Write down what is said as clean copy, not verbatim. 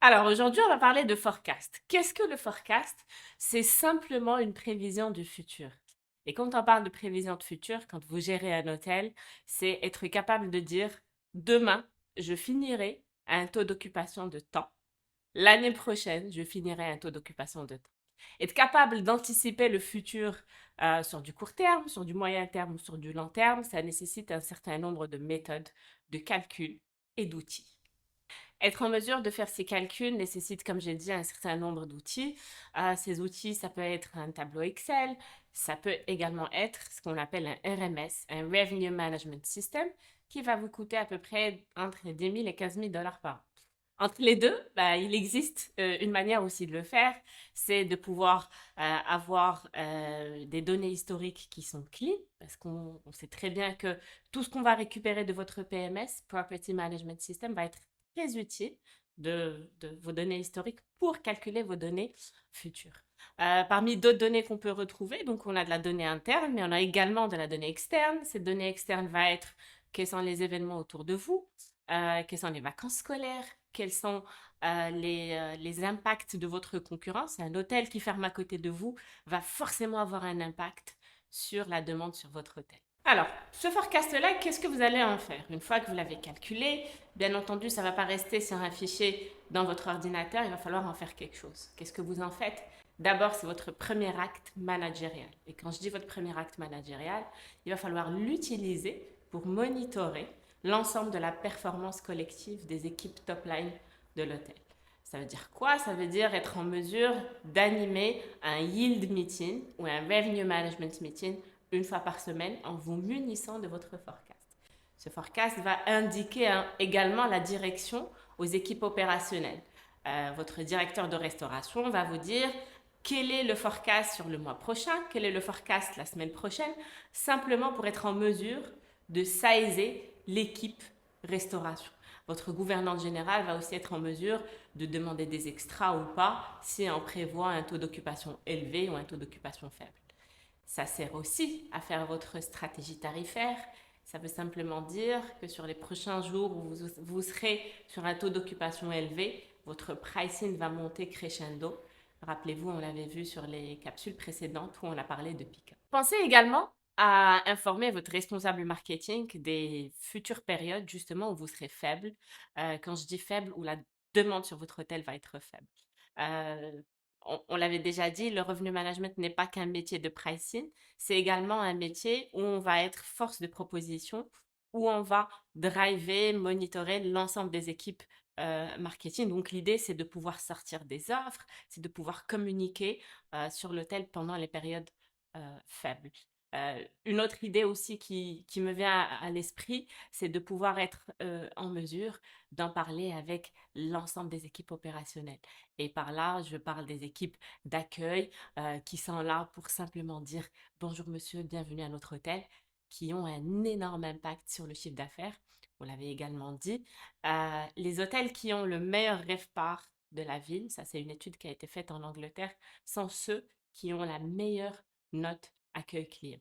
Alors aujourd'hui, on va parler de forecast. Qu'est-ce que le forecast? C'est simplement une prévision du futur. Et quand on parle de prévision de futur, quand vous gérez un hôtel, c'est être capable de dire demain, je finirai à un taux d'occupation de temps. L'année prochaine, je finirai à un taux d'occupation de temps. Être capable d'anticiper le futur sur du court terme, sur du moyen terme ou sur du long terme, ça nécessite un certain nombre de méthodes, de calculs et d'outils. Être en mesure de faire ces calculs nécessite, comme j'ai dit, un certain nombre d'outils. Ces outils, ça peut être un tableau Excel, ça peut également être ce qu'on appelle un RMS, un Revenue Management System, qui va vous coûter à peu près entre 10 000 et 15 000 dollars par an. Entre les deux, bah, il existe une manière aussi de le faire, c'est de pouvoir avoir des données historiques qui sont clean, parce qu'on sait très bien que tout ce qu'on va récupérer de votre PMS, Property Management System, va être très utile de vos données historiques pour calculer vos données futures. Parmi d'autres données qu'on peut retrouver, donc on a de la donnée interne, mais on a également de la donnée externe. Cette donnée externe va être quels sont les événements autour de vous, quelles sont les vacances scolaires, quels sont les impacts de votre concurrence. Un hôtel qui ferme à côté de vous va forcément avoir un impact sur la demande sur votre hôtel. Alors, ce forecast-là, qu'est-ce que vous allez en faire? Une fois que vous l'avez calculé, bien entendu, ça ne va pas rester sur un fichier dans votre ordinateur, il va falloir en faire quelque chose. Qu'est-ce que vous en faites? D'abord, c'est votre premier acte managérial. Et quand je dis votre premier acte managérial, il va falloir l'utiliser pour monitorer l'ensemble de la performance collective des équipes top line de l'hôtel. Ça veut dire quoi? Ça veut dire être en mesure d'animer un yield meeting ou un revenue management meeting une fois par semaine en vous munissant de votre forecast. Ce forecast va indiquer également la direction aux équipes opérationnelles. Votre directeur de restauration va vous dire quel est le forecast sur le mois prochain, quel est le forecast la semaine prochaine, simplement pour être en mesure de sizer l'équipe restauration. Votre gouvernante générale va aussi être en mesure de demander des extras ou pas si on prévoit un taux d'occupation élevé ou un taux d'occupation faible. Ça sert aussi à faire votre stratégie tarifaire. Ça veut simplement dire que sur les prochains jours où vous serez sur un taux d'occupation élevé, votre pricing va monter crescendo. Rappelez-vous, on l'avait vu sur les capsules précédentes où on a parlé de pick-up. Pensez également à informer votre responsable marketing des futures périodes justement où vous serez faible. Quand je dis faible, où la demande sur votre hôtel va être faible. Euh, on l'avait déjà dit, le revenu management n'est pas qu'un métier de pricing, c'est également un métier où on va être force de proposition, où on va driver, monitorer l'ensemble des équipes marketing. Donc l'idée, c'est de pouvoir sortir des offres, c'est de pouvoir communiquer sur l'hôtel pendant les périodes faibles. Une autre idée aussi qui me vient à l'esprit, c'est de pouvoir être en mesure d'en parler avec l'ensemble des équipes opérationnelles. Et par là, je parle des équipes d'accueil qui sont là pour simplement dire bonjour monsieur, bienvenue à notre hôtel, qui ont un énorme impact sur le chiffre d'affaires. Vous l'avez également dit. Les hôtels qui ont le meilleur RevPAR de la ville, ça c'est une étude qui a été faite en Angleterre, sont ceux qui ont la meilleure note accueil client.